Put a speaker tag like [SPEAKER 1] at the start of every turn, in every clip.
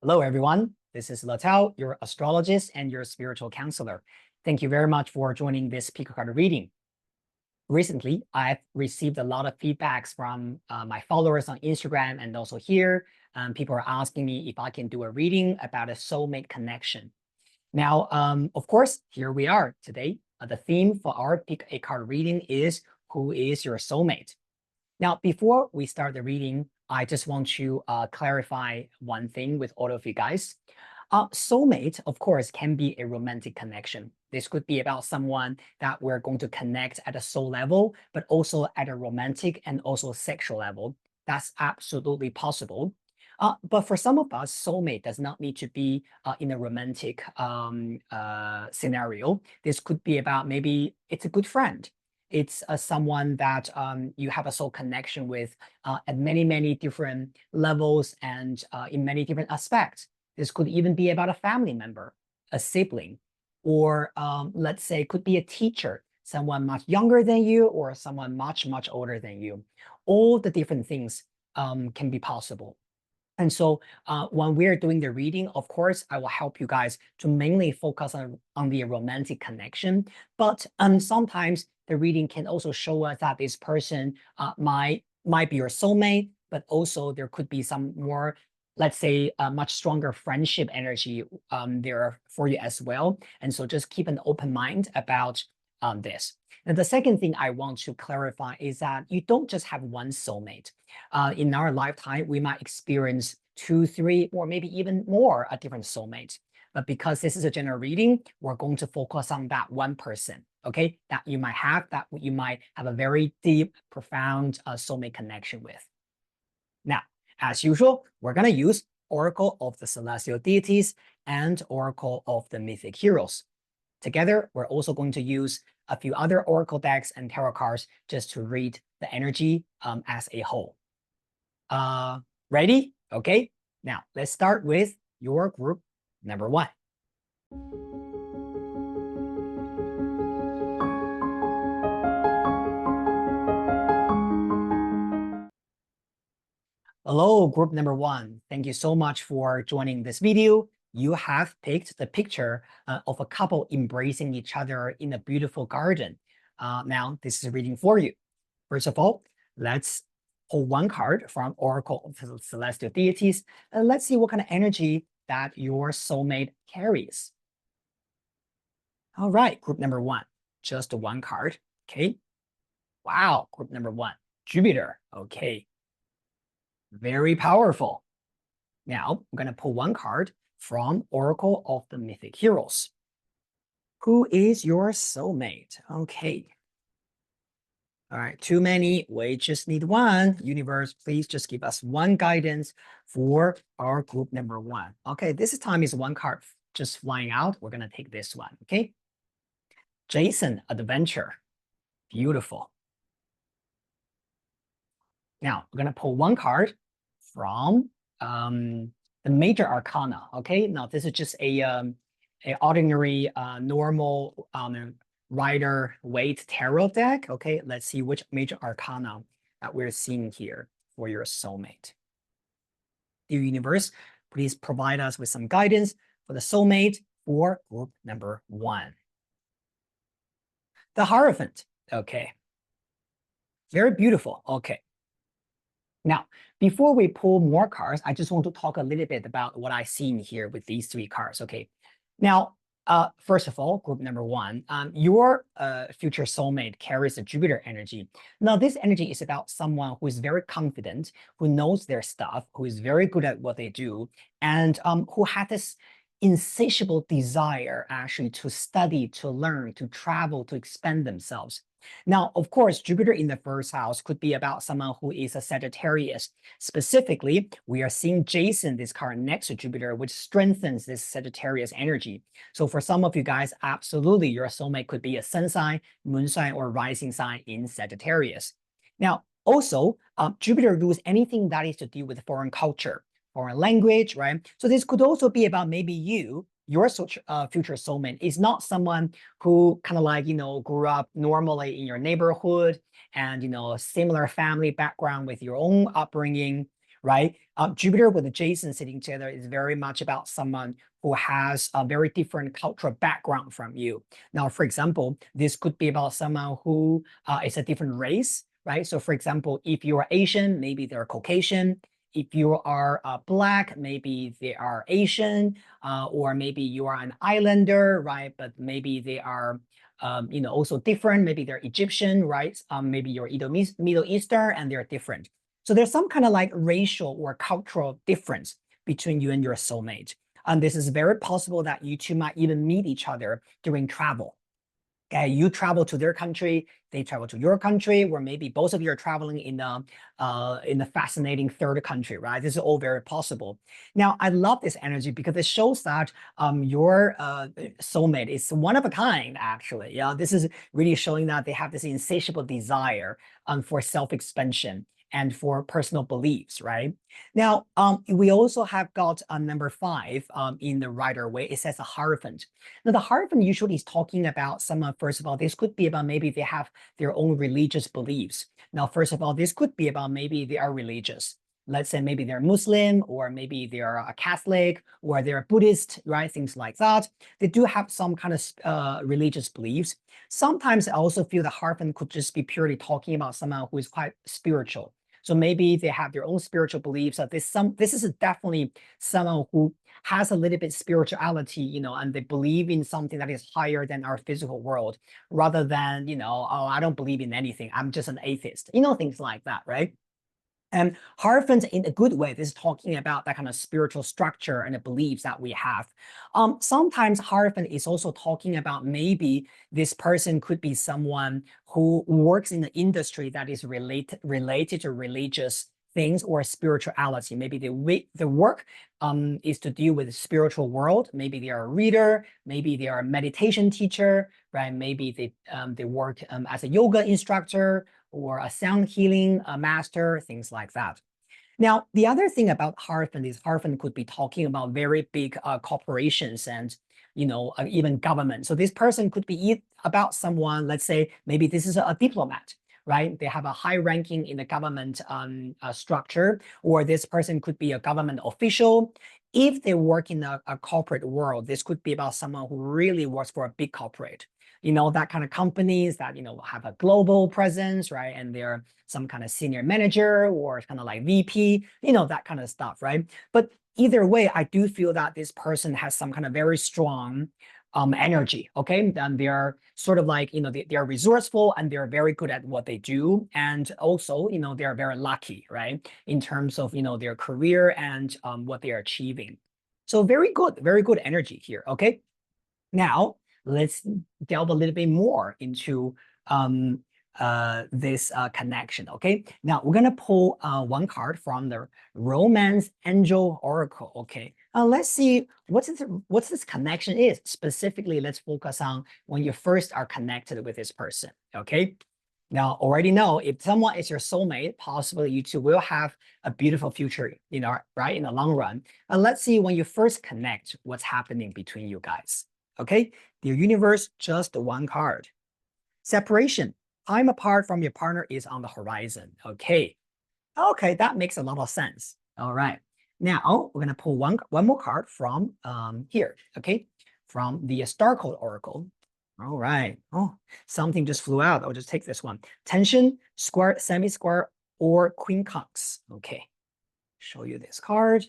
[SPEAKER 1] Hello, everyone. This is Letao, your astrologist and your spiritual counselor. Thank you very much for joining this pick card reading. Recently, I've received a lot of feedbacks from my followers on Instagram and also here. People are asking me if I can do a reading about a soulmate connection. Now, of course, here we are today. The theme for our pick a card reading is who is your soulmate? Now, before we start the reading, I just want to clarify one thing with all of you guys. Soulmate, of course, can be a romantic connection. This could be about someone that we're going to connect at a soul level, but also at a romantic and also sexual level. That's absolutely possible. But for some of us, soulmate does not need to be in a romantic scenario. This could be about maybe it's a good friend. It's someone that you have a soul connection with at many, many different levels and in many different aspects. This could even be about a family member, a sibling, or let's say it could be a teacher, someone much younger than you or someone much, much older than you. All the different things can be possible. And so when we're doing the reading, of course, I will help you guys to mainly focus on the romantic connection. But sometimes the reading can also show us that this person might be your soulmate, but also there could be some more, let's say, much stronger friendship energy there for you as well. And so just keep an open mind about this. And the second thing I want to clarify is that you don't just have one soulmate. In our lifetime, we might experience 2, 3, or maybe even more different soulmates. But because this is a general reading, we're going to focus on that one person, okay? That you might have a very deep, profound soulmate connection with. Now, as usual, we're going to use Oracle of the Celestial Deities and Oracle of the Mythic Heroes. Together, we're also going to use a few other Oracle decks and tarot cards just to read the energy as a whole. Ready? Okay. Now, let's start with your group number 1. Hello, group number 1. Thank you so much for joining this video. You have picked the picture of a couple embracing each other in a beautiful garden. Now, this is a reading for you. First of all, let's pull one card from Oracle of the Celestial Deities, and let's see what kind of energy that your soulmate carries. All right, group number 1, just one card. Okay. Wow, group number 1, Jupiter. Okay. Very powerful. Now, I'm going to pull one card from Oracle of the Mythic Heroes. Who is your soulmate? Okay. All right, too many. We just need one. Universe, please just give us one guidance for our group number 1. Okay, this time is one card just flying out. We're going to take this one. Okay. Jason, Adventure. Beautiful. Now, we're going to pull one card from the Major Arcana. Okay, now this is just a ordinary, normal Rider Waite tarot deck. Okay, let's see which Major Arcana that we're seeing here for your soulmate. Dear Universe, please provide us with some guidance for the soulmate for group number 1. The Hierophant. Okay. Very beautiful. Okay. Now, before we pull more cards, I just want to talk a little bit about what I've seen here with these 3 cards. Okay. Now, first of all, group number 1, your future soulmate carries a Jupiter energy. Now, this energy is about someone who is very confident, who knows their stuff, who is very good at what they do, and who has this insatiable desire actually to study, to learn, to travel, to expand themselves. Now, of course, Jupiter in the first house could be about someone who is a Sagittarius. Specifically, we are seeing Jason, this card next to Jupiter, which strengthens this Sagittarius energy. So for some of you guys, absolutely, your soulmate could be a sun sign, moon sign, or rising sign in Sagittarius. Now, also, Jupiter rules anything that is to do with foreign culture, foreign language, right? So this could also be about maybe your future soulmate is not someone who kind of like, grew up normally in your neighborhood and, similar family background with your own upbringing, right? Jupiter with Jason sitting together is very much about someone who has a very different cultural background from you. Now, for example, this could be about someone who is a different race, right? So for example, if you are Asian, maybe they're Caucasian. If you are Black, maybe they are Asian, or maybe you are an islander, right? But maybe they are also different. Maybe they're Egyptian, right? Maybe you're Middle Eastern and they're different. So there's some kind of like racial or cultural difference between you and your soulmate. And this is very possible that you two might even meet each other during travel. Okay, you travel to their country, they travel to your country, or maybe both of you are traveling in a fascinating third country, right? This is all very possible. Now, I love this energy because it shows that your soulmate is one of a kind, actually. Yeah, this is really showing that they have this insatiable desire for self-expansion and for personal beliefs, right? Now, we also have got number 5 in the Rider Waite. It says a Hierophant. Now, the Hierophant usually is talking about someone, first of all, this could be about maybe they have their own religious beliefs. Now, first of all, this could be about maybe they are religious. Let's say maybe they're Muslim, or maybe they're a Catholic, or they're a Buddhist, right? Things like that. They do have some kind of religious beliefs. Sometimes I also feel the Hierophant could just be purely talking about someone who is quite spiritual. So maybe they have their own spiritual beliefs. That this is definitely someone who has a little bit spirituality, and they believe in something that is higher than our physical world, rather than, oh, I don't believe in anything, I'm just an atheist, things like that, right? And Hierophant, in a good way, this is talking about that kind of spiritual structure and the beliefs that we have. Sometimes Hierophant is also talking about maybe this person could be someone who works in the industry that is related to religious things or spirituality. Maybe the work is to deal with the spiritual world. Maybe they are a reader. Maybe they are a meditation teacher, right? Maybe they work as a yoga instructor, or a sound healing master, things like that. Now, the other thing about Hierophant is Hierophant could be talking about very big corporations and even government. So this person could be about someone, let's say, maybe this is a diplomat, right? They have a high ranking in the government structure, or this person could be a government official. If they work in a corporate world, this could be about someone who really works for a big corporate. That kind of companies that, have a global presence, right? And they're some kind of senior manager or kind of like VP, that kind of stuff, right? But either way, I do feel that this person has some kind of very strong energy, okay? And they're sort of like, they are resourceful and they're very good at what they do. And also, they're very lucky, right? In terms of, their career and what they are achieving. So very good energy here, okay? Now, let's delve a little bit more into this connection, okay? Now, we're going to pull one card from the Romance Angel Oracle, okay? Let's see what this connection is. Specifically, let's focus on when you first are connected with this person, okay? Now, already know if someone is your soulmate, possibly you two will have a beautiful future, right, in the long run. Let's see when you first connect, what's happening between you guys. Okay, the universe, just one card. Separation, time apart from your partner is on the horizon. Okay, that makes a lot of sense. All right, now we're gonna pull one more card from here. Okay, from the Star Code Oracle. All right. Oh, something just flew out. I'll just take this one. Tension, square, semi-square, or quincunx. Okay, show you this card.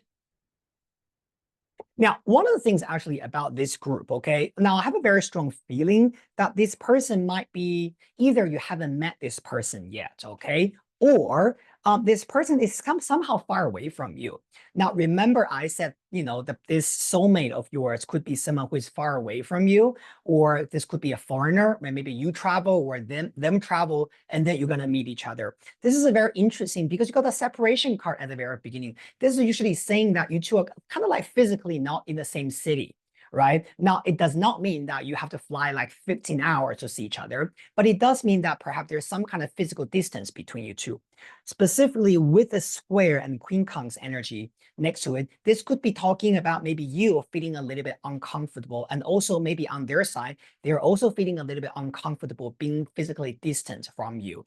[SPEAKER 1] Now, one of the things actually about this group, okay, now I have a very strong feeling that this person might be either you haven't met this person yet, okay, or this person is somehow far away from you. Now, remember I said, this soulmate of yours could be someone who is far away from you, or this could be a foreigner, maybe you travel or them travel, and then you're going to meet each other. This is a very interesting because you got the separation card at the very beginning. This is usually saying that you two are kind of like physically not in the same city, right? Now, it does not mean that you have to fly like 15 hours to see each other, but it does mean that perhaps there's some kind of physical distance between you two. Specifically with the square and quincunx energy next to it, this could be talking about maybe you feeling a little bit uncomfortable, and also maybe on their side, they're also feeling a little bit uncomfortable being physically distant from you.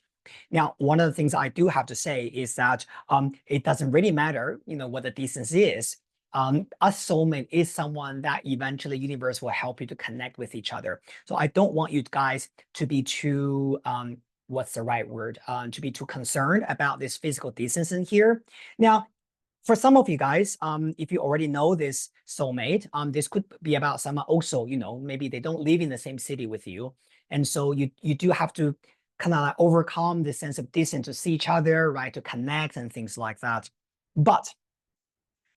[SPEAKER 1] Now, one of the things I do have to say is that it doesn't really matter, what the distance is. A soulmate is someone that eventually universe will help you to connect with each other. So I don't want you guys to be too, what's the right word? To be too concerned about this physical distance in here. Now, for some of you guys, if you already know this soulmate, this could be about someone also, maybe they don't live in the same city with you. And so you do have to kind of like overcome the sense of distance to see each other, right? To connect and things like that. But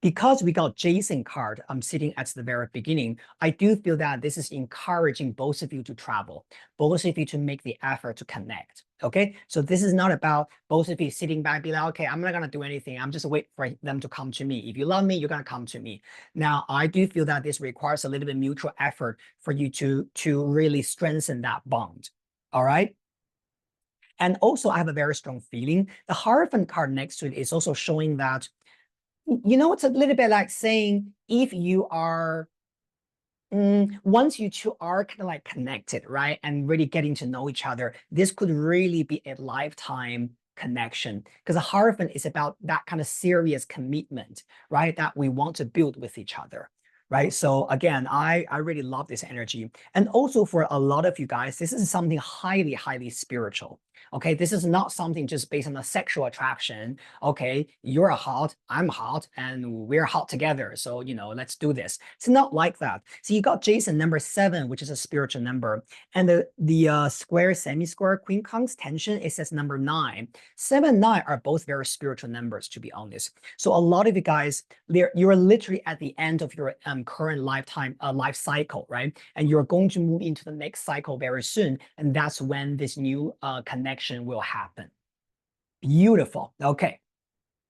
[SPEAKER 1] because we got Jason card, I'm sitting at the very beginning, I do feel that this is encouraging both of you to travel, both of you to make the effort to connect. Okay, so this is not about both of you sitting back, be like, okay, I'm not gonna do anything. I'm just wait for them to come to me. If you love me, you're gonna come to me. Now, I do feel that this requires a little bit mutual effort for you to really strengthen that bond. All right. And also, I have a very strong feeling. The Hierophant card next to it is also showing that it's a little bit like saying if you are, once you two are kind of like connected, right? And really getting to know each other, this could really be a lifetime connection because a Hierophant is about that kind of serious commitment, right? That we want to build with each other. Right. So again, I really love this energy. And also for a lot of you guys, this is something highly, highly spiritual. Okay, this is not something just based on the sexual attraction. Okay, you're hot, I'm hot, and we're hot together. So, let's do this. It's not like that. So you got Jason number 7, which is a spiritual number. And the square, semi-square, quincunx tension, it says number 9. 7, 9 are both very spiritual numbers, to be honest. So a lot of you guys, you're literally at the end of your current life cycle, right? And you're going to move into the next cycle very soon. And that's when this new connection will happen. Beautiful. Okay.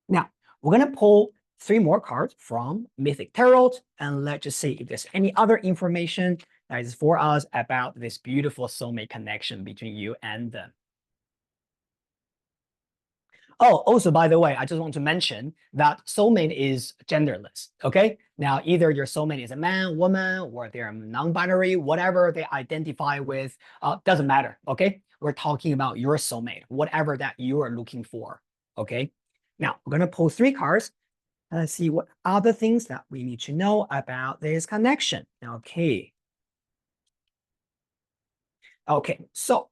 [SPEAKER 1] Now, we're going to pull 3 more cards from Mythic Tarot, and let's just see if there's any other information that is for us about this beautiful soulmate connection between you and them. Oh, also, by the way, I just want to mention that soulmate is genderless. Okay. Now, either your soulmate is a man, woman, or they're non-binary, whatever they identify with, doesn't matter. Okay. We're talking about your soulmate, whatever that you are looking for. Okay. Now, we're going to pull 3 cards. And let's see what other things that we need to know about this connection. Okay. Okay. So,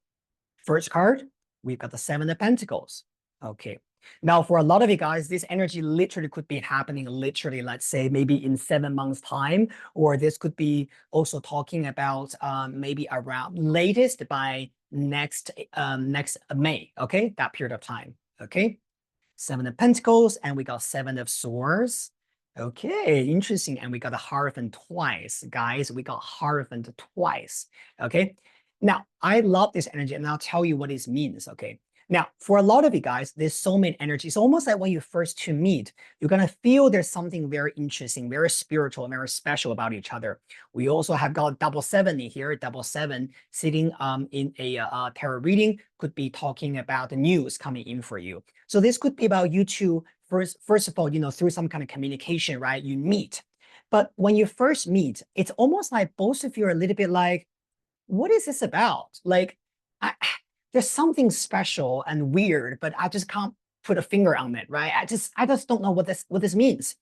[SPEAKER 1] first card, we've got the 7 of Pentacles. Okay. Now, for a lot of you guys, this energy literally could be happening literally, let's say, maybe in 7 months' time, or this could be also talking about maybe around latest by next May. Okay, that period of time. Okay, 7 of Pentacles, and we got 7 of Swords. Okay, interesting. And we got a Hierophant twice, guys. We got Hierophant twice. Okay. Now, I love this energy, and I'll tell you what this means. Okay. Now, for a lot of you guys, this soulmate energy is almost like when you first to meet, you're going to feel there's something very interesting, very spiritual, very special about each other. We also have got double 7 in here. Double 7 sitting in a tarot reading could be talking about the news coming in for you. So this could be about you two, first of all, through some kind of communication, right? You meet. But when you first meet, it's almost like both of you are a little bit like, what is this about? Like, there's something special and weird, but I just can't put a finger on it, right? I just don't know what this means.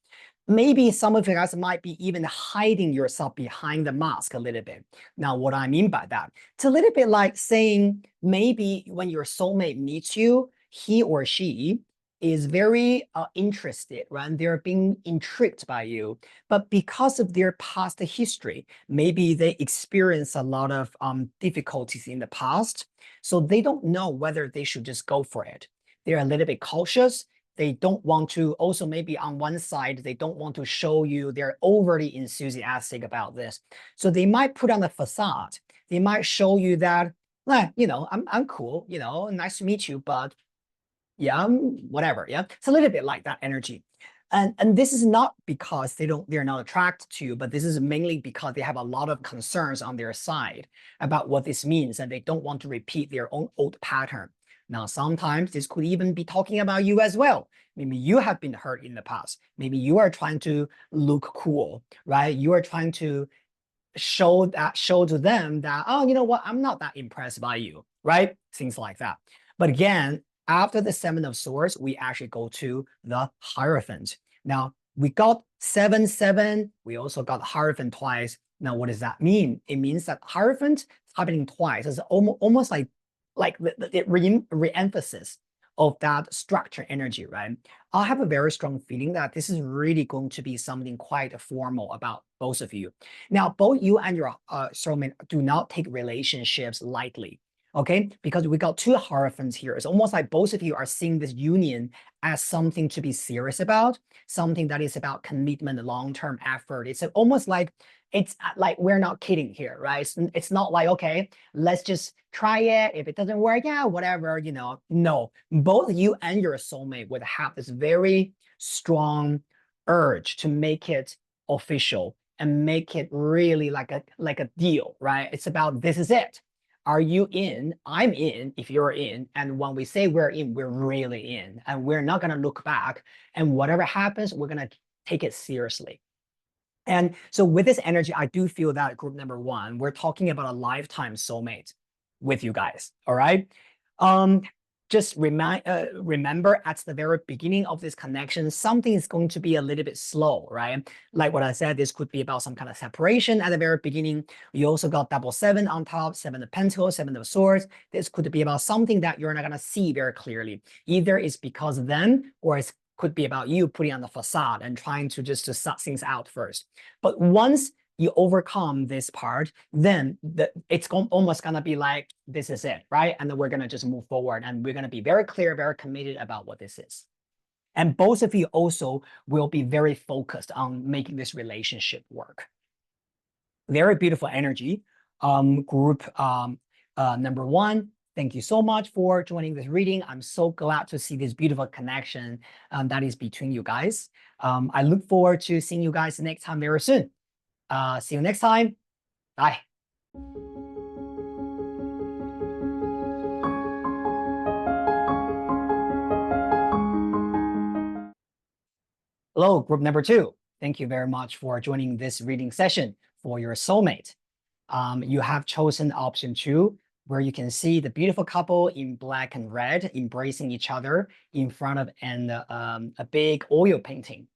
[SPEAKER 1] Maybe some of you guys might be even hiding yourself behind the mask a little bit. Now, what I mean by that, it's a little bit like saying maybe when your soulmate meets you, he or she is very interested, right? They're being intrigued by you, but because of their past history, maybe they experience a lot of difficulties in the past, so they don't know whether they should just go for it. They're a little bit cautious. They don't want to, also maybe on one side, they don't want to show you they're overly enthusiastic about this. So they might put on a facade. They might show you that, I'm cool, nice to meet you, but yeah, whatever. Yeah. It's a little bit like that energy. And this is not because they're not attracted to you, but this is mainly because they have a lot of concerns on their side about what this means, and they don't want to repeat their own old pattern. Now, sometimes this could even be talking about you as well. Maybe you have been hurt in the past. Maybe you are trying to look cool, right? You are trying to show to them that, oh, you know what? I'm not that impressed by you, right? Things like that. But again, after the Seven of Swords, we actually go to the Hierophant. Now, we got 7, 7. We also got Hierophant twice. Now, what does that mean? It means that Hierophant happening twice is almost like the re-emphasis of that structure energy, right? I have a very strong feeling that this is really going to be something quite formal about both of you. Now, both you and your soulmate do not take relationships lightly, okay? Because we got two Hierophants here. It's almost like both of you are seeing this union as something to be serious about, something that is about commitment, long-term effort. It's almost like we're not kidding here, right? It's not like, okay, let's just try it. If it doesn't work, yeah, whatever, you know. No, both you and your soulmate would have this very strong urge to make it official and make it really like a deal, right? It's about, this is it. Are you in? I'm in if you're in. And when we say we're in, we're really in. And we're not going to look back. And whatever happens, we're going to take it seriously. And so with this energy, I do feel that group number one, we're talking about a lifetime soulmate with you guys. All right. Just remember at the very beginning of this connection, something is going to be a little bit slow, right? Like what I said, this could be about some kind of separation at the very beginning. You also got 7 on top, 7 of Pentacles, 7 of Swords. This could be about something that you're not going to see very clearly. Either it's because of them, or it's could be about you putting on the facade and trying to just to suss things out first. But once you overcome this part, then it's almost gonna be like, this is it, right? And then we're gonna just move forward and we're gonna be very clear, very committed about what this is. And both of you also will be very focused on making this relationship work. Very beautiful energy. Group number one, thank you so much for joining this reading. I'm so glad to see this beautiful connection that is between you guys. I look forward to seeing you guys next time very soon. See you next time. Bye. Hello, group number two. Thank you very much for joining this reading session for your soulmate. You have chosen option 2, where you can see the beautiful couple in black and red embracing each other in front of a big oil painting.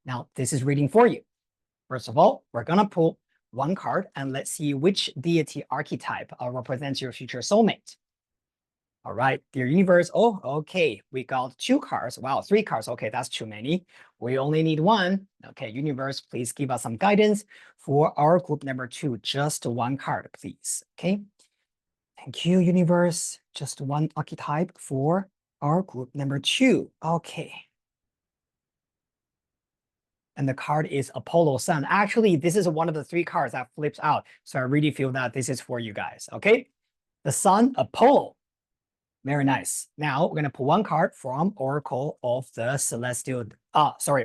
[SPEAKER 1] Now, this is reading for you. First of all, we're going to pull one card and let's see which deity archetype represents your future soulmate. All right, dear universe. Oh, okay. We got 2 cards. Wow, 3 cards. Okay, that's too many. We only need 1. Okay, universe, please give us some guidance for our group number 2. Just 1 card, please. Okay. Thank you, universe. Just 1 archetype for our group number 2. Okay. And the card is Apollo Sun. Actually, this is one of the 3 cards that flips out. So I really feel that this is for you guys. Okay. The Sun, Apollo. Very nice. Now we're going to pull 1 card from Oracle of the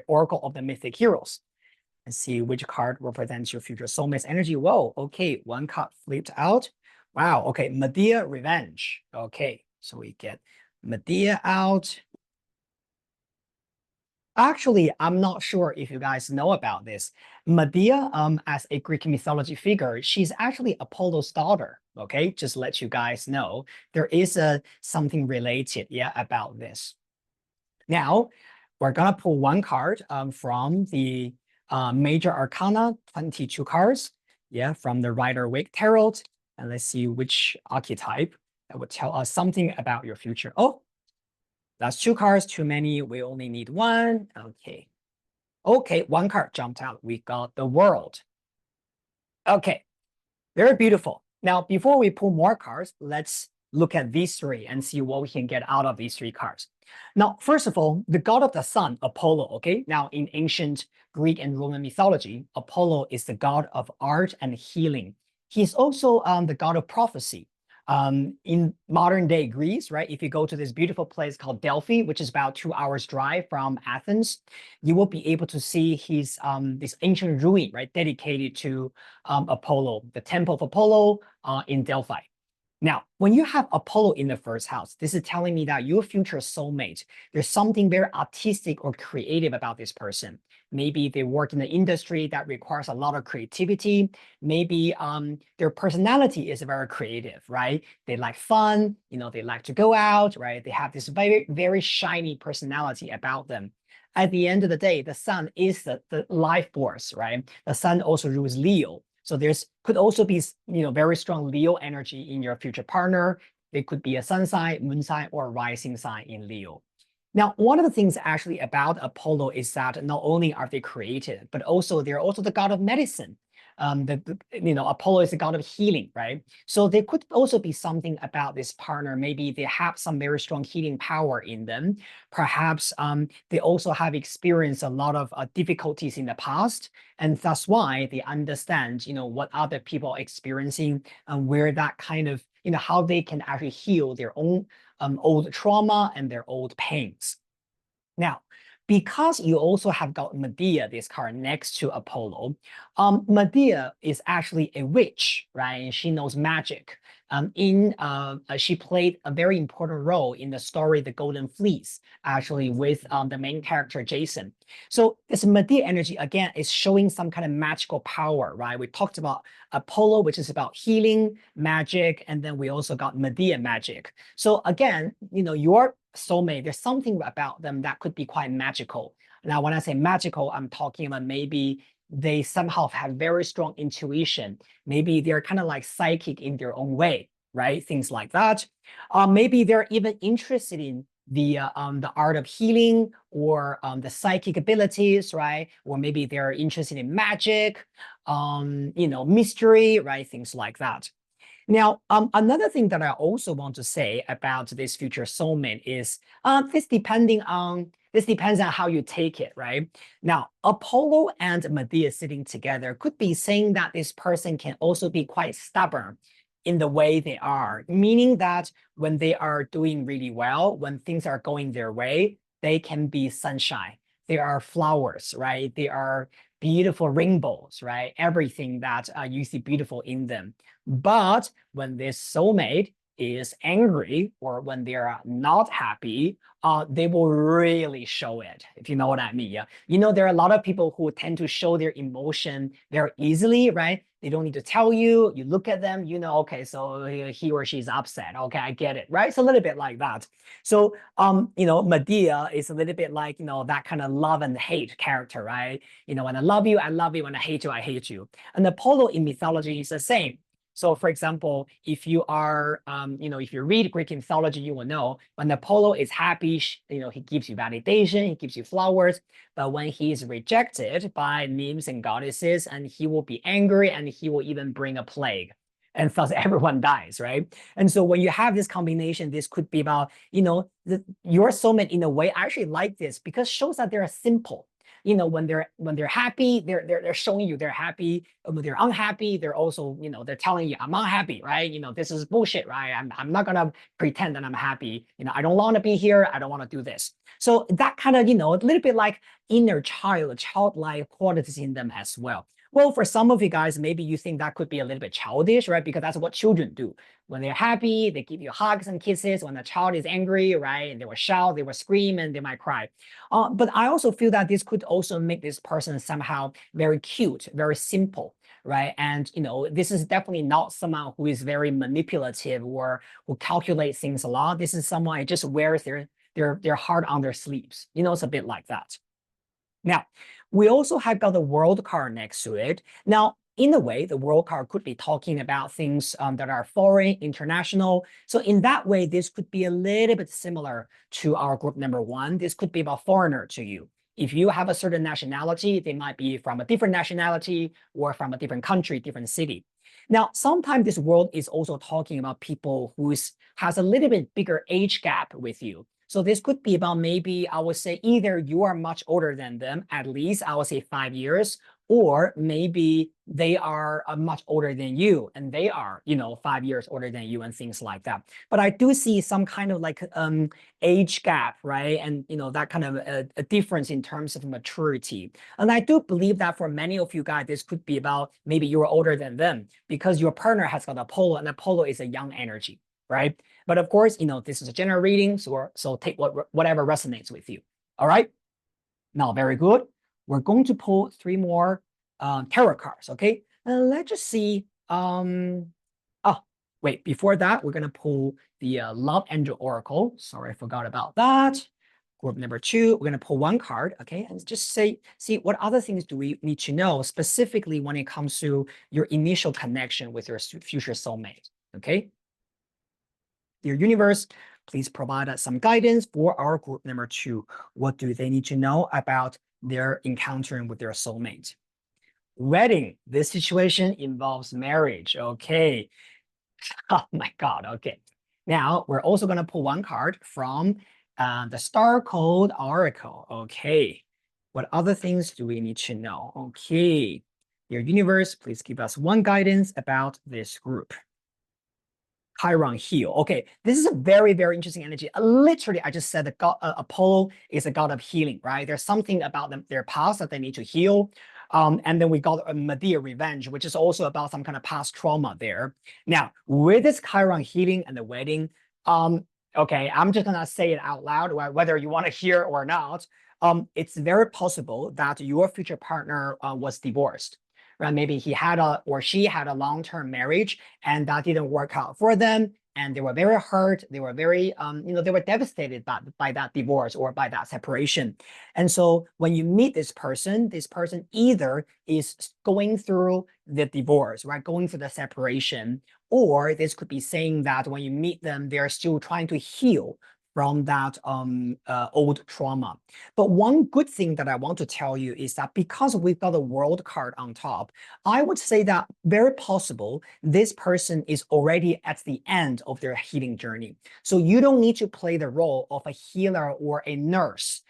[SPEAKER 1] Oracle of the Mythic Heroes. And see which card represents your future soulmate's energy. Whoa, okay, 1 card flipped out. Wow, okay, Medea Revenge. Okay, so we get Medea out. Actually, I'm not sure if you guys know about this. Medea, as a Greek mythology figure, she's actually Apollo's daughter. Okay, just let you guys know. There is something related, yeah, about this. Now, we're gonna pull 1 card from the Major Arcana, 22 cards, yeah, from the Rider-Waite Tarot. And let's see which archetype that would tell us something about your future. Oh, that's 2 cards, too many. We only need 1. Okay. Okay, 1 card jumped out. We got the World. Okay, very beautiful. Now, before we pull more cards, let's look at these 3 and see what we can get out of these 3 cards. Now, first of all, the god of the sun, Apollo, okay? Now, in ancient Greek and Roman mythology, Apollo is the god of art and healing. He's also the god of prophecy. In modern day Greece, right? If you go to this beautiful place called Delphi, which is about 2 hours drive from Athens, you will be able to see his this ancient ruin, right? Dedicated to Apollo, the temple of Apollo in Delphi. Now, when you have Apollo in the first house, this is telling me that your future soulmate, there's something very artistic or creative about this person. Maybe they work in an industry that requires a lot of creativity. Maybe their personality is very creative, right? They like fun, they like to go out, right? They have this very, very shiny personality about them. At the end of the day, the sun is the life force, right? The sun also rules Leo. So there's could also be, very strong Leo energy in your future partner. They could be a sun sign, moon sign, or rising sign in Leo. Now, one of the things actually about Apollo is that not only are they creative, but also they're also the god of medicine. Apollo is the god of healing, right? So there could also be something about this partner. Maybe they have some very strong healing power in them. Perhaps they also have experienced a lot of difficulties in the past, and that's why they understand, what other people are experiencing and where that kind of, how they can actually heal their own old trauma and their old pains. Now, because you also have got Medea, this card next to Apollo, Medea is actually a witch, right? And she knows magic. She played a very important role in the story The Golden Fleece, actually with the main character Jason. So this Medea energy again is showing some kind of magical power, right? We talked about Apollo, which is about healing, magic, and then we also got Medea magic. So again, your soulmate, there's something about them that could be quite magical. Now, when I say magical, I'm talking about maybe they somehow have very strong intuition. Maybe they're kind of like psychic in their own way, right? Things like that. Maybe they're even interested in the art of healing or the psychic abilities, right? Or maybe they're interested in magic, mystery, right? Things like that. Now, another thing that I also want to say about this future soulmate is this depends on how you take it, right? Now, Apollo and Medea sitting together could be saying that this person can also be quite stubborn in the way they are, meaning that when they are doing really well, when things are going their way, they can be sunshine. They are flowers, right? They are beautiful rainbows, right? Everything that you see beautiful in them. But when this soulmate is angry or when they are not happy, they will really show it, if you know what I mean. Yeah. There are a lot of people who tend to show their emotion very easily, right? They don't need to tell you. You look at them, okay, so he or she's upset. Okay, I get it, right? It's a little bit like that. So, Medea is a little bit like, that kind of love and hate character, right? When I love you, I love you. When I hate you, I hate you. And Apollo in mythology is the same. So, for example, if you are, if you read Greek mythology, you will know when Apollo is happy, he gives you validation, he gives you flowers. But when he is rejected by nymphs and goddesses, and he will be angry, and he will even bring a plague, and thus everyone dies, right? And so when you have this combination, this could be about, your soulmate in a way. I actually like this because it shows that they're simple. When they're happy, they're showing you they're happy. When they're unhappy, they're also, they're telling you, I'm unhappy, right? This is bullshit, right? I'm not gonna pretend that I'm happy. I don't want to be here. I don't want to do this. So that kind of, a little bit like inner child, childlike qualities in them as well. Well, for some of you guys, maybe you think that could be a little bit childish, right? Because that's what children do. When they're happy, they give you hugs and kisses. When the child is angry, right, and they will shout, they will scream, and they might cry. But I also feel that this could also make this person somehow very cute, very simple, right? And this is definitely not someone who is very manipulative or who calculates things a lot. This is someone who just wears their heart on their sleeves. It's a bit like that. Now, we also have got the world card next to it. Now, in a way, the world card could be talking about things that are foreign, international. So in that way, this could be a little bit similar to our group number one. This could be about foreigner to you. If you have a certain nationality, they might be from a different nationality or from a different country, different city. Now, sometimes this world is also talking about people who has a little bit bigger age gap with you. So this could be about maybe, I would say, either you are much older than them, at least I would say 5 years, or maybe they are much older than you and they are, 5 years older than you and things like that. But I do see some kind of like age gap, right? And, that kind of a difference in terms of maturity. And I do believe that for many of you guys, this could be about maybe you're older than them because your partner has got Apollo and Apollo is a young energy, right? But of course, this is a general reading, so take whatever resonates with you. All right. Now, very good. we're going to pull 3 more tarot cards, okay? And let's just see. Oh, wait, before that, we're going to pull the Love Angel Oracle. Sorry, I forgot about that. Group number 2, we're going to pull 1 card, okay? And just see what other things do we need to know, specifically when it comes to your initial connection with your future soulmate, okay? Dear universe, please provide us some guidance for our group number 2. What do they need to know about their encountering with their soulmate? Wedding. This situation involves marriage. Okay. Oh my God. Okay. Now we're also going to pull 1 card from the Star Code Oracle. Okay. What other things do we need to know? Okay. Dear universe, please give us 1 guidance about this group. Chiron heal. Okay, this is a very, very interesting energy. Literally, I just said that God, Apollo is a god of healing, right? There's something about them, their past that they need to heal. And then we got Medea revenge, which is also about some kind of past trauma there. Now, with this Chiron healing and the wedding, okay, I'm just gonna say it out loud, whether you want to hear or not. It's very possible that your future partner was divorced, right? Maybe he had or she had a long-term marriage and that didn't work out for them. And they were very hurt. They were very, they were devastated by that divorce or by that separation. And so when you meet this person either is going through the divorce, right? Going through the separation, or this could be saying that when you meet them, they're still trying to heal from that old trauma. But one good thing that I want to tell you is that because we've got a world card on top, I would say that very possible this person is already at the end of their healing journey. So you don't need to play the role of a healer or a nurse,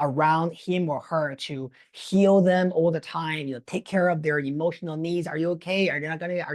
[SPEAKER 1] around him or her to heal them all the time, take care of their emotional needs. Are you okay? Are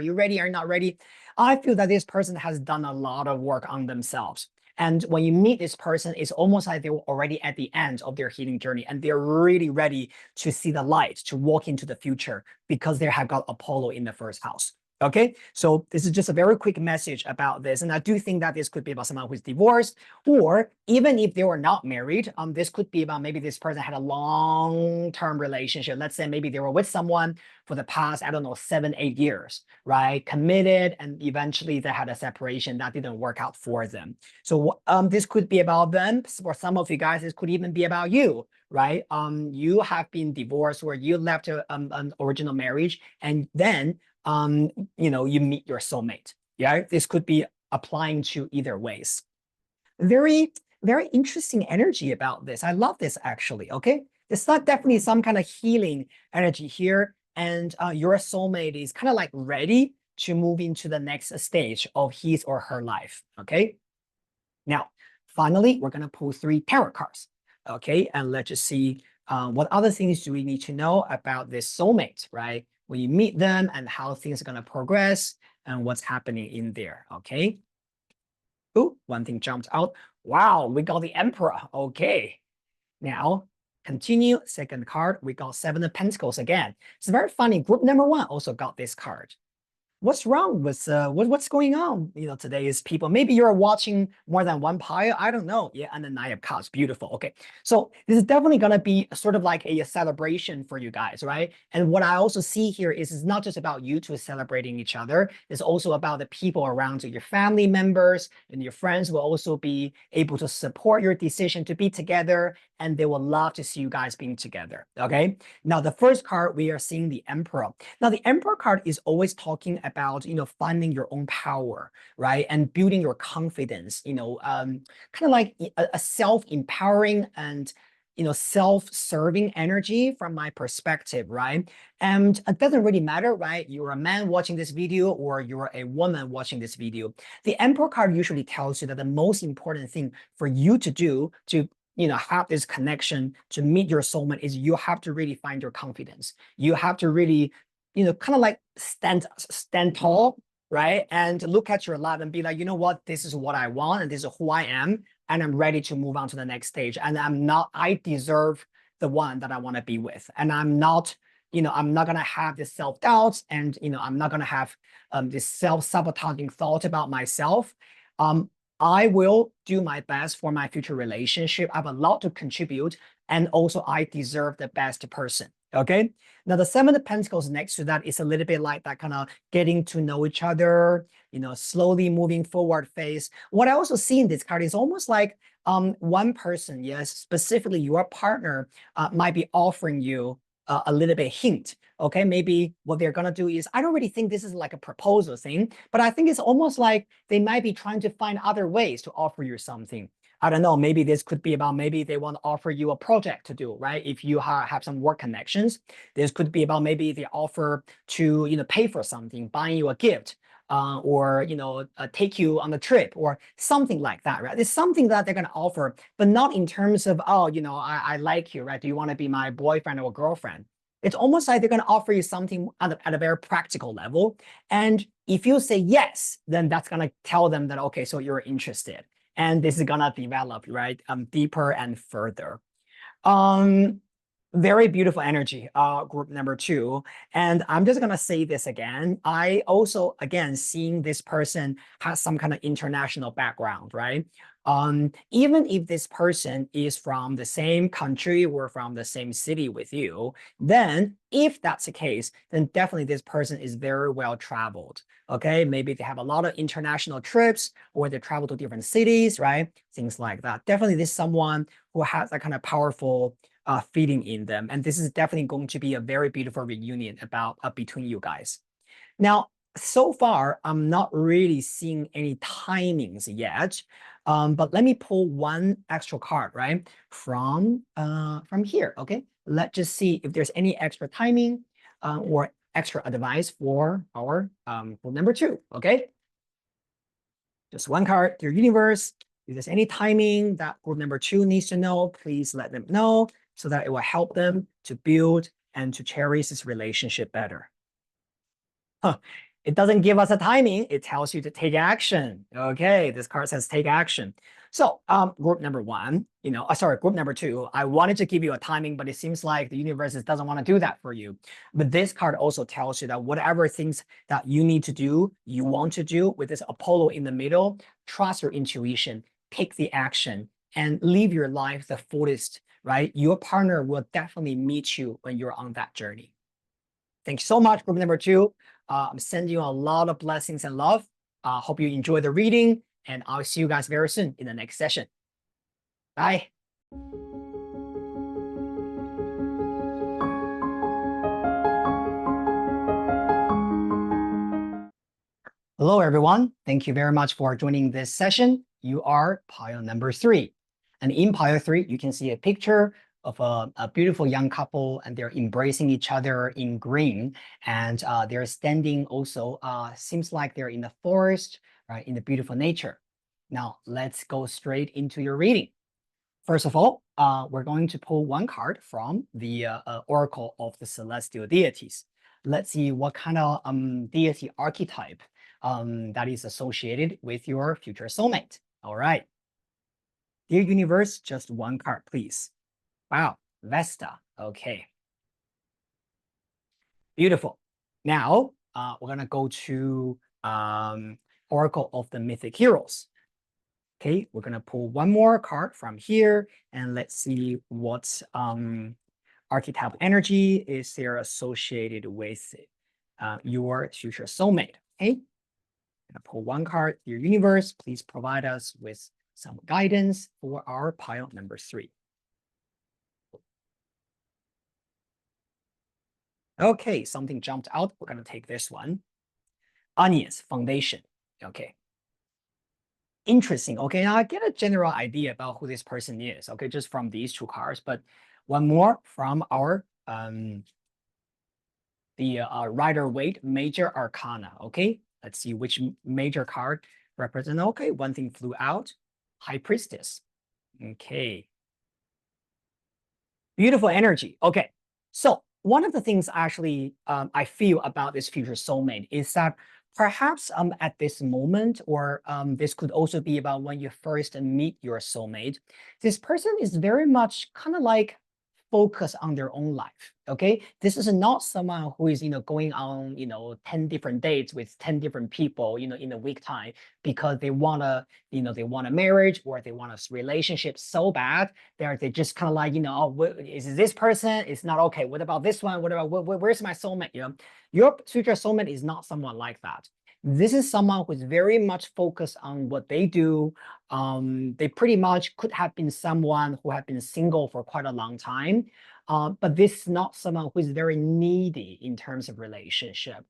[SPEAKER 1] you ready? Are you not ready? I feel that this person has done a lot of work on themselves. And when you meet this person, it's almost like they were already at the end of their healing journey and they're really ready to see the light, to walk into the future because they have got Apollo in the first house. Okay, so this is just a very quick message about this. And I do think that this could be about someone who's divorced, or even if they were not married, this could be about maybe this person had a long-term relationship. Let's say maybe they were with someone for the past, I don't know, 7, 8 years, right? Committed, and eventually they had a separation that didn't work out for them. So this could be about them. For some of you guys, this could even be about you, right? You have been divorced or you left an original marriage, and then you meet your soulmate. Yeah, this could be applying to either ways. Very, very interesting energy about this. I love this actually. Okay, it's not definitely some kind of healing energy here, and your soulmate is kind of like ready to move into the next stage of his or her life. Okay, now finally we're gonna pull 3 tarot cards. Okay, and let's just see what other things do we need to know about this soulmate, right? When you meet them and how things are going to progress and what's happening in there, okay? Oh, one thing jumped out. Wow, we got the Emperor. Okay, now continue. Second card, we got 7 of Pentacles again. It's very funny. Group number 1 also got this card. What's wrong with what's going on? Today is people. Maybe you're watching more than one pile. I don't know. Yeah, and the Nine of Cups, beautiful. Okay, so this is definitely gonna be sort of like a celebration for you guys, right? And what I also see here is it's not just about you two celebrating each other. It's also about the people around you. Your family members and your friends will also be able to support your decision to be together, and they will love to see you guys being together. Okay. Now the first card we are seeing the Emperor. Now the Emperor card is always talking about finding your own power, right, and building your confidence, kind of like a self-empowering and self-serving energy from my perspective, right? And it doesn't really matter, right? You're a man watching this video or you're a woman watching this video. The Emperor card usually tells you that the most important thing for you to do to have this connection to meet your soulmate is you have to really find your confidence. You have to really kind of like stand tall, right? And look at your life and be like, you know what, this is what I want and this is who I am, and I'm ready to move on to the next stage. And I deserve the one that I want to be with. And I'm not gonna have this self-doubts, and I'm not gonna have this self-sabotaging thought about myself. I will do my best for my future relationship. I have a lot to contribute, and also I deserve the best person. Okay. Now the Seven of Pentacles next to that is a little bit like that kind of getting to know each other, slowly moving forward phase. What I also see in this card is almost like one person, yes, specifically your partner, might be offering you a little bit hint. Okay, maybe what they're gonna do is, I don't really think this is like a proposal thing, but I think it's almost like they might be trying to find other ways to offer you something. I don't know, maybe this could be about, maybe they want to offer you a project to do, right? If you have some work connections, this could be about, maybe they offer to, pay for something, buying you a gift, or take you on a trip or something like that, right? It's something that they're going to offer, but not in terms of, oh, I like you, right? Do you want to be my boyfriend or girlfriend? It's almost like they're going to offer you something at a very practical level. And if you say yes, then that's going to tell them that, okay, so you're interested. And this is going to develop, right, deeper and further. Um, Very beautiful energy, group number 2. And I'm just going to say this again. I also, again, seeing this person has some kind of international background, right? Even if this person is from the same country or from the same city with you, then if that's the case, then definitely this person is very well traveled. Okay, maybe they have a lot of international trips, or they travel to different cities, right? Things like that. Definitely, this is someone who has that kind of powerful feeling in them. And this is definitely going to be a very beautiful reunion about between you guys. Now, so far, I'm not really seeing any timings yet. But let me pull one extra card, right? From here. Okay. Let's just see if there's any extra timing or extra advice for our group number 2. Okay. Just one card, dear universe. If there's any timing that group number 2 needs to know, please let them know, so that it will help them to build and to cherish this relationship better. Huh. It doesn't give us a timing. It tells you to take action. Okay, this card says take action. So group number 1, sorry, group number 2, I wanted to give you a timing, but it seems like the universe doesn't want to do that for you. But this card also tells you that whatever things that you need to do, you want to do, with this Apollo in the middle, trust your intuition, take the action, and live your life the fullest, right? Your partner will definitely meet you when you're on that journey. Thanks so much, group number 2. I'm sending you a lot of blessings and love. Hope you enjoy the reading, and I'll see you guys very soon in the next session. Bye. Hello, everyone. Thank you very much for joining this session. You are pile number 3. And in pile 3, you can see a picture of a beautiful young couple, and they're embracing each other in green. And they're standing also, seems like they're in the forest, right, in the beautiful nature. Now, let's go straight into your reading. First of all, we're going to pull one card from the Oracle of the Celestial Deities. Let's see what kind of deity archetype that is associated with your future soulmate. All right. Dear universe, just one card, please. Wow, Vesta. Okay. Beautiful. Now, we're going to go to Oracle of the Mythic Heroes. Okay, we're going to pull one more card from here, and let's see what archetype energy is there associated with your future soulmate. Okay, I'm going to pull one card. Dear universe, please provide us with some guidance for our pile number 3. Okay, something jumped out. We're going to take this one. Onions, foundation. Okay. Interesting. Okay, now I get a general idea about who this person is. Okay, just from these 2 cards, but one more from our the Rider-Waite Major Arcana. Okay, let's see which major card represents. Okay, one thing flew out. High Priestess. Okay. Beautiful energy. Okay, so one of the things actually I feel about this future soulmate is that perhaps at this moment, or this could also be about when you first meet your soulmate, this person is very much kind of like focused on their own life. Okay, this is not someone who is going on 10 different dates with 10 different people in a week time because they want a marriage or they want a relationship so bad. They just kind of like oh, is this person? It's not okay. What about this one? What about where's my soulmate? Your future soulmate is not someone like that. This is someone who's very much focused on what they do. They pretty much could have been someone who had been single for quite a long time, but this is not someone who is very needy in terms of relationship.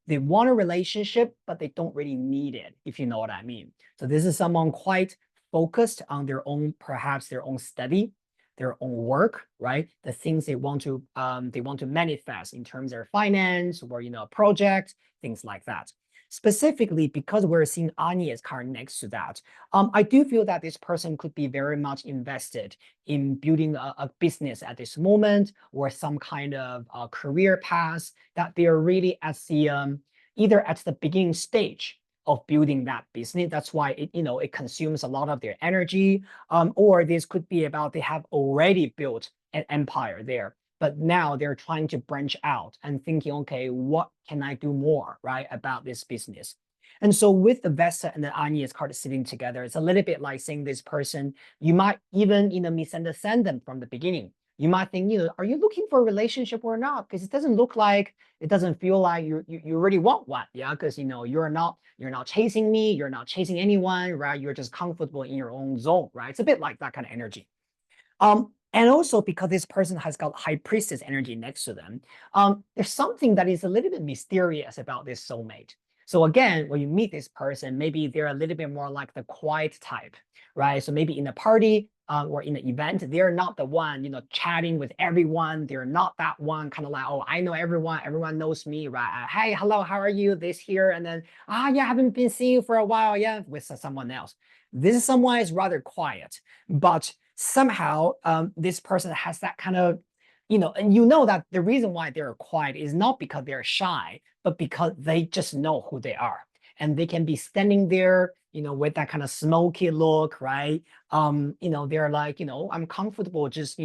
[SPEAKER 1] They want a relationship, but they don't really need it, if you know what I mean. So this is someone quite focused on their own, perhaps their own study, their own work, right? The things they want to manifest in terms of finance or a project, things like that. Specifically, because we're seeing Anya's card next to that, I do feel that this person could be very much invested in building a business at this moment or some kind of career path that they are really at the either at the beginning stage of building that business. That's why it consumes a lot of their energy. Or this could be about they have already built an empire there, but now they're trying to branch out and thinking, okay, what can I do more, right, about this business? And so with the Vesta and the Anya's card sitting together, it's a little bit like saying this person, you might even, misunderstand them from the beginning. You might think, are you looking for a relationship or not? Because it doesn't feel like you really want one. Yeah. Because you're not chasing me, you're not chasing anyone, right? You're just comfortable in your own zone, right? It's a bit like that kind of energy. And also because this person has got high priestess energy next to them, there's something that is a little bit mysterious about this soulmate. So again, when you meet this person, maybe they're a little bit more like the quiet type, right? So maybe in a party or in an event, they're not the one, chatting with everyone. They're not that one kind of like, oh, I know everyone. Everyone knows me, right? Hey, hello, how are you? This here. And then, yeah, I haven't been seeing you for a while. Yeah, with someone else. This is someone is rather quiet, but somehow this person has that kind of, and that the reason why they're quiet is not because they're shy, but because they just know who they are. And they can be standing there, with that kind of smoky look, right? They're like, I'm comfortable just,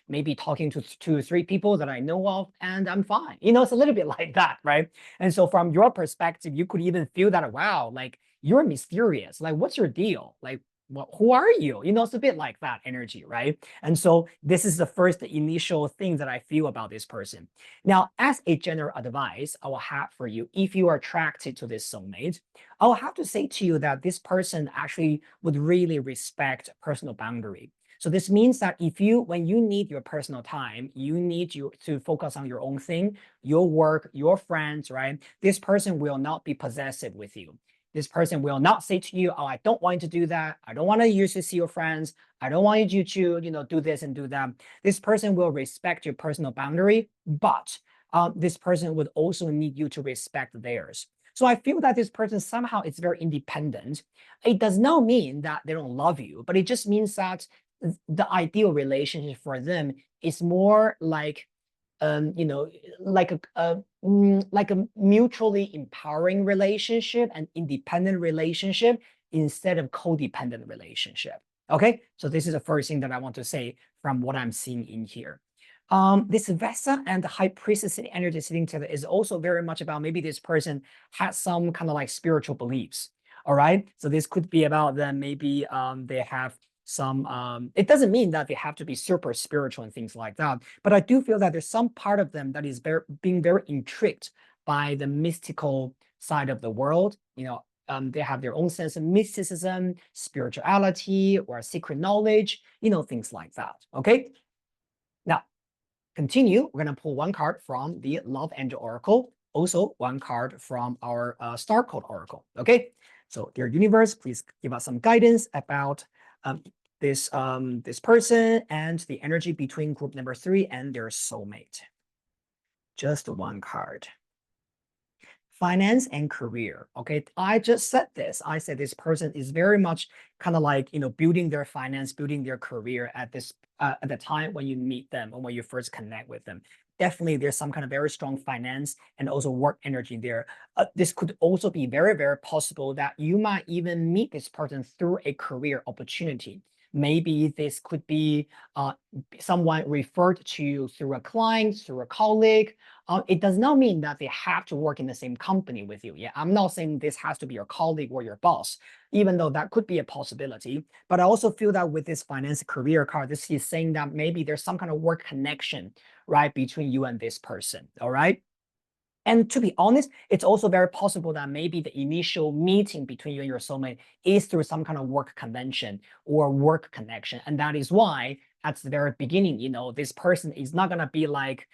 [SPEAKER 1] maybe talking to 2 or 3 people that I know of, and I'm fine. It's a little bit like that, right? And so from your perspective, you could even feel that, wow, like you're mysterious. Like, what's your deal? Like, who are you? It's a bit like that energy, right? And so this is the first initial thing that I feel about this person. Now, as a general advice, I will have for you, if you are attracted to this soulmate, I will have to say to you that this person actually would really respect personal boundary. So this means that when you need your personal time, you need you to focus on your own thing, your work, your friends, right? This person will not be possessive with you. This person will not say to you, oh, I don't want you to do that. I don't want you to see your friends. I don't want you to, do this and do that. This person will respect your personal boundary, but this person would also need you to respect theirs. So I feel that this person somehow is very independent. It does not mean that they don't love you, but it just means that the ideal relationship for them is more like you know, like a mutually empowering relationship and independent relationship instead of codependent relationship. Okay, so this is the first thing that I want to say from what I'm seeing in here. This Vesta and the High Priestess energy sitting together is also very much about maybe this person has some kind of like spiritual beliefs. All right, so this could be about them. Maybe they have some it doesn't mean that they have to be super spiritual and things like that, but I do feel that there's some part of them that is being very intrigued by the mystical side of the world. They have their own sense of mysticism, spirituality, or secret knowledge, things like that. Okay, now continue. We're going to pull one card from the Love Angel Oracle, also one card from our Star Code Oracle. Okay, so dear universe, please give us some guidance about this person and the energy between group number 3 and their soulmate. Just one card. Finance and career. Okay, I just said this. I said this person is very much kind of like building their finance, building their career at the time when you meet them or when you first connect with them. Definitely, there's some kind of very strong finance and also work energy there. This could also be very, very possible that you might even meet this person through a career opportunity. Maybe this could be someone referred to you through a client, through a colleague. It does not mean that they have to work in the same company with you. Yeah, I'm not saying this has to be your colleague or your boss, even though that could be a possibility. But I also feel that with this finance career card, this is saying that maybe there's some kind of work connection, right, between you and this person. All right. And to be honest, it's also very possible that maybe the initial meeting between you and your soulmate is through some kind of work convention or work connection. And that is why at the very beginning, this person is not going to be like,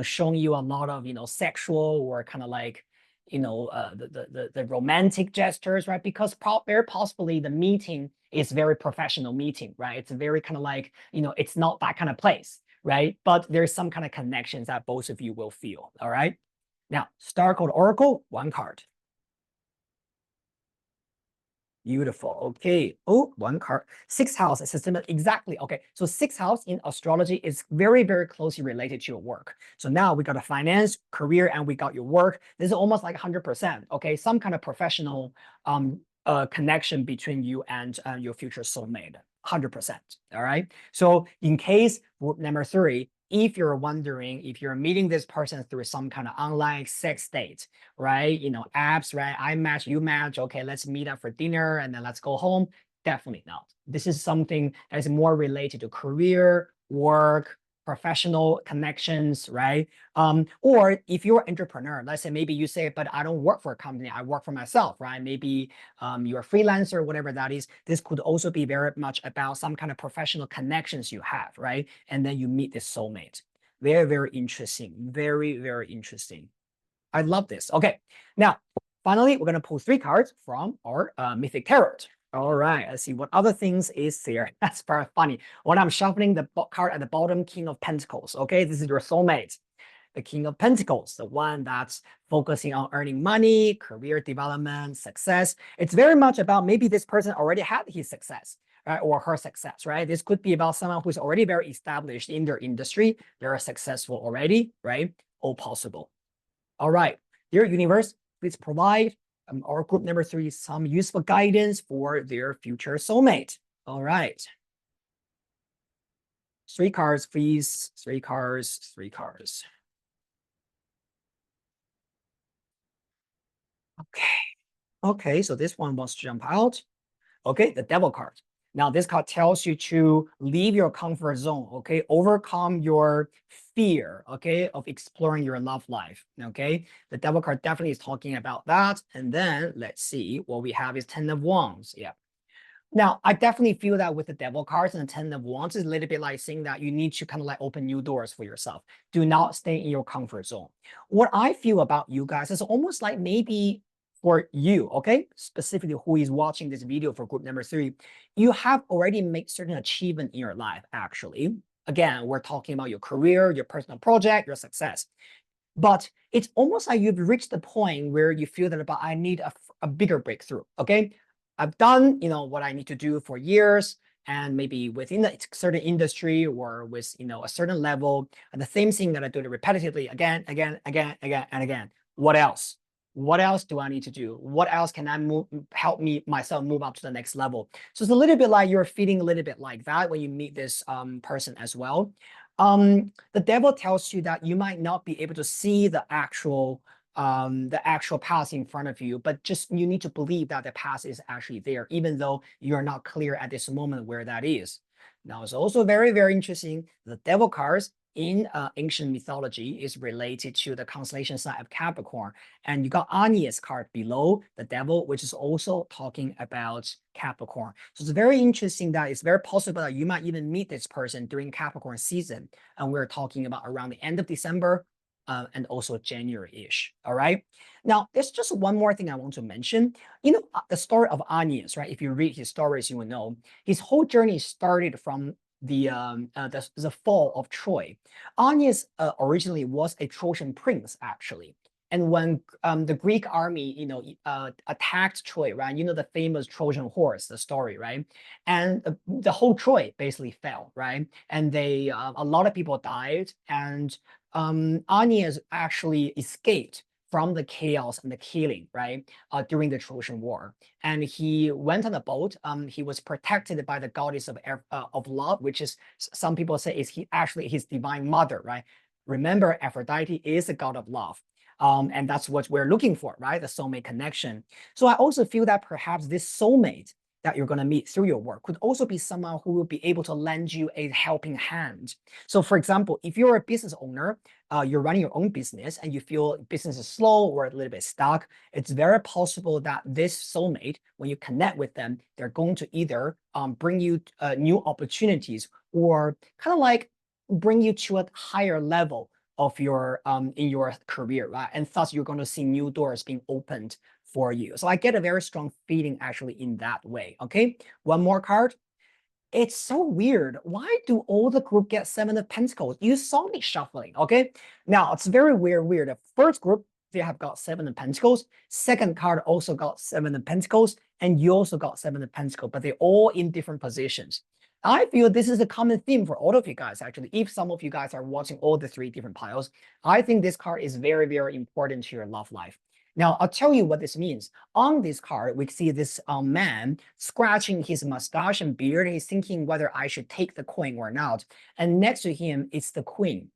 [SPEAKER 1] showing you a lot of, sexual or kind of like, the romantic gestures, right? Because very possibly the meeting is very professional meeting, right? It's very kind of like, it's not that kind of place, right? But there's some kind of connections that both of you will feel, all right? Now, Star Code Oracle, one card. Beautiful. Okay. Oh, one card. Sixth house is system. Exactly. Okay. So sixth house in astrology is very, very closely related to your work. So now we got a finance, career, and we got your work. This is almost like 100%. Okay. Some kind of professional connection between you and your future soulmate. 100%. All right. So in case group number 3, if you're wondering if you're meeting this person through some kind of online sex date, right? Apps, right? I match, you match. Okay, let's meet up for dinner and then let's go home. Definitely not. This is something that is more related to career, work, professional connections, right? Or if you're an entrepreneur, let's say maybe you say, but I don't work for a company, I work for myself, right? Maybe you're a freelancer, whatever that is. This could also be very much about some kind of professional connections you have, right? And then you meet this soulmate. Very, very interesting. Very, very interesting. I love this. Okay, now finally, we're gonna pull 3 cards from our Mythic Tarot. All right, let's see what other things is there. That's very funny. When I'm shuffling the card at the bottom, King of Pentacles. Okay, this is your soulmate. The King of Pentacles, the one that's focusing on earning money, career development, success. It's very much about maybe this person already had his success, right, or her success, right? This could be about someone who's already very established in their industry, very successful already, right? All possible. All right, dear universe, please provide our group number 3 some useful guidance for their future soulmate. All right. 3 cards, please. 3 cards, 3 cards. Okay. Okay, so this one wants to jump out. Okay, the Devil card. Now, this card tells you to leave your comfort zone, okay? Overcome your fear, okay, of exploring your love life, okay? The Devil card definitely is talking about that. And then let's see what we have is 10 of Wands. Yeah. Now, I definitely feel that with the Devil cards and the 10 of Wands is a little bit like saying that you need to kind of like open new doors for yourself. Do not stay in your comfort zone. What I feel about you guys is almost like maybe for you, okay, specifically who is watching this video for group number 3, you have already made certain achievement in your life, actually. Again, we're talking about your career, your personal project, your success. But it's almost like you've reached the point where you feel that, but I need a bigger breakthrough, okay? I've done, what I need to do for years, and maybe within a certain industry or with, a certain level, and the same thing that I do it repetitively again, again, again, again, and again. What else? What else do I need to do? What else can I help myself move up to the next level? So it's a little bit like you're feeling a little bit like that when you meet this person as well. The Devil tells you that you might not be able to see the actual path in front of you, but just you need to believe that the path is actually there, even though you're not clear at this moment where that is. Now, it's also very, very interesting. The Devil cards in ancient mythology is related to the constellation sign of Capricorn. And you got Agnes card below the Devil, which is also talking about Capricorn. So it's very interesting that it's very possible that you might even meet this person during Capricorn season. And we're talking about around the end of December and also January-ish. All right. Now, there's just one more thing I want to mention. The story of Agnes, right? If you read his stories, you will know his whole journey started from the fall of Troy. Agnes originally was a Trojan prince, actually. And when the Greek army, attacked Troy, right? The famous Trojan horse, the story, right? And the whole Troy basically fell, right? And a lot of people died, and Agnes actually escaped from the chaos and the killing, right? During the Trojan War. And he went on a boat. He was protected by the goddess of love, which is, some people say is actually his divine mother, right? Remember, Aphrodite is a god of love. And that's what we're looking for, right? The soulmate connection. So I also feel that perhaps this soulmate that you're going to meet through your work could also be someone who will be able to lend you a helping hand. So for example, if you're a business owner, you're running your own business and you feel business is slow or a little bit stuck, it's very possible that this soulmate, when you connect with them, they're going to either bring you new opportunities or kind of like bring you to a higher level of your in your career, right? And thus you're going to see new doors being opened for you. So I get a very strong feeling actually in that way. Okay, one more card. It's so weird. Why do all the group get Seven of Pentacles? You saw me shuffling. Okay, now it's very weird. The first group, they have got Seven of Pentacles. Second card also got Seven of Pentacles, and you also got Seven of Pentacles, but they're all in different positions. I feel this is a common theme for all of you guys, actually. If some of you guys are watching all the three different piles, I think this card is very, very important to your love life. Now, I'll tell you what this means. On this card, we see this man scratching his mustache and beard. He's thinking whether I should take the coin or not. And next to him is the queen.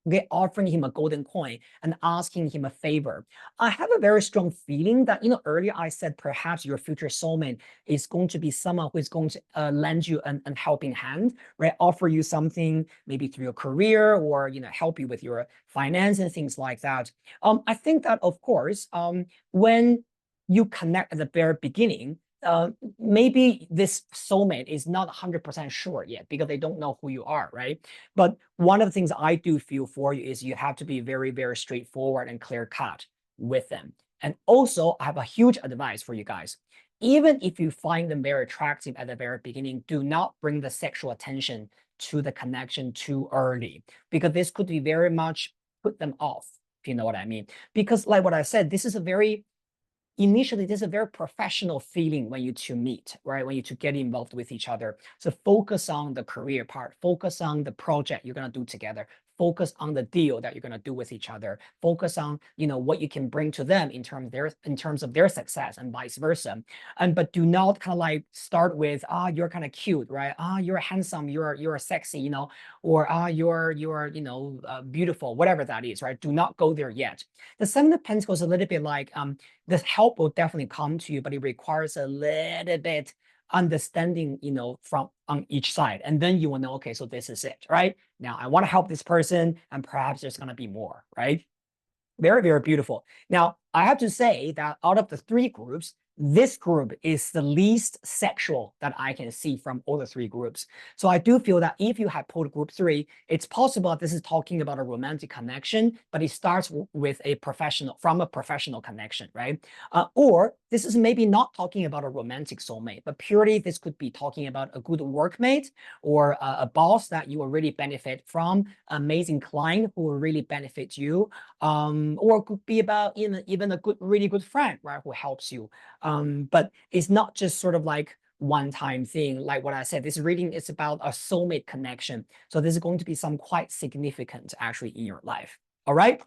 [SPEAKER 1] Okay, offering him a golden coin and asking him a favor. I have a very strong feeling that, earlier I said perhaps your future soulmate is going to be someone who is going to lend you an helping hand, right? Offer you something maybe through your career or, help you with your finance and things like that. I think that, of course, when you connect at the very beginning, maybe this soulmate is not 100% sure yet because they don't know who you are, right? But one of the things I do feel for you is you have to be very, very straightforward and clear cut with them. And also, I have a huge advice for you guys. Even if you find them very attractive at the very beginning, do not bring the sexual attention to the connection too early, because this could be very much put them off, if you know what I mean. Because like what I said, this is a very initially, there's a very professional feeling when you two meet, right? When you two get involved with each other. So focus on the career part, focus on the project you're going to do together, focus on the deal that you're going to do with each other, focus on, what you can bring to them in terms of their success and vice versa. But do not kind of like start with, you're kind of cute, right? You're handsome, you're sexy, or you're beautiful, whatever that is, right? Do not go there yet. The Seven of Pentacles is a little bit like the help will definitely come to you, but it requires a little bit understanding, from on each side. And then you will know, okay, so this is it, right? Now I want to help this person, and perhaps there's going to be more, right? Very, very beautiful. Now, I have to say that out of the three groups, this group is the least sexual that I can see from all the three groups. So I do feel that if you have pulled group 3, it's possible this is talking about a romantic connection, but it starts with a professional connection, right? Or this is maybe not talking about a romantic soulmate, but purely this could be talking about a good workmate or a boss that you will really benefit from, amazing client who will really benefit you, or it could be about even a really good friend, right, who helps you. But it's not just sort of like one-time thing. Like what I said, this reading is about a soulmate connection. So this is going to be some quite significant actually in your life. All right.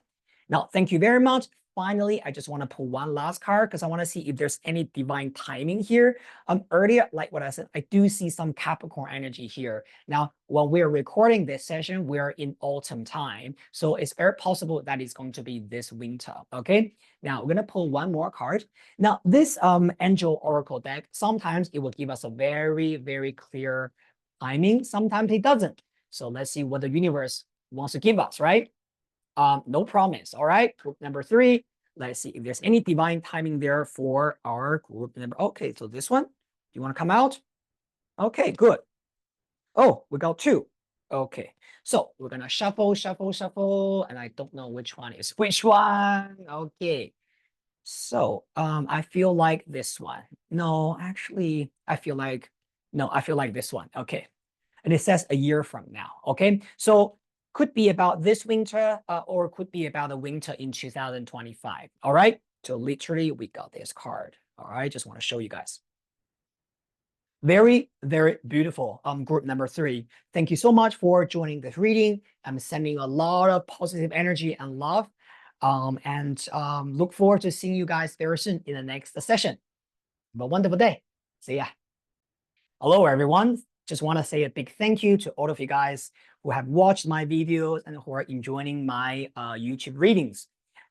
[SPEAKER 1] Now, thank you very much. Finally, I just want to pull one last card because I want to see if there's any divine timing here. Earlier, like what I said, I do see some Capricorn energy here. Now, when we're recording this session, we're in autumn time. So it's very possible that it's going to be this winter. Okay. Now we're going to pull one more card. Now, this Angel Oracle deck, sometimes it will give us a very, very clear timing. Sometimes it doesn't. So let's see what the universe wants to give us, right? No promise. All right. Group number 3. Let's see if there's any divine timing there for our group number. Okay, so this one. Do you want to come out? Okay, good. Oh, we got 2. Okay, so we're gonna shuffle, shuffle, shuffle, and I don't know which one is which one. Okay, so I feel like this one. No, actually, I feel like this one. Okay, and it says a year from now. Okay, so could be about this winter, or could be about a winter in 2025. All right, so literally we got this card. All right, just want to show you guys. Very, very beautiful. Group number 3. Thank you so much for joining this reading. I'm sending a lot of positive energy and love. and look forward to seeing you guys very soon in the next session. Have a wonderful day. See ya. Hello, everyone. Just want to say a big thank you to all of you guys who have watched my videos and who are enjoying my YouTube readings.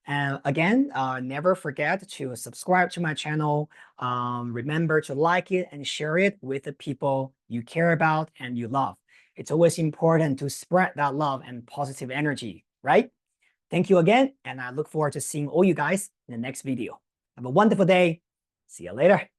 [SPEAKER 1] And again, never forget to subscribe to my channel. Remember to like it and share it with the people you care about and you love. It's always important to spread that love and positive energy, right? Thank you again, and I look forward to seeing all you guys in the next video. Have a wonderful day. See you later.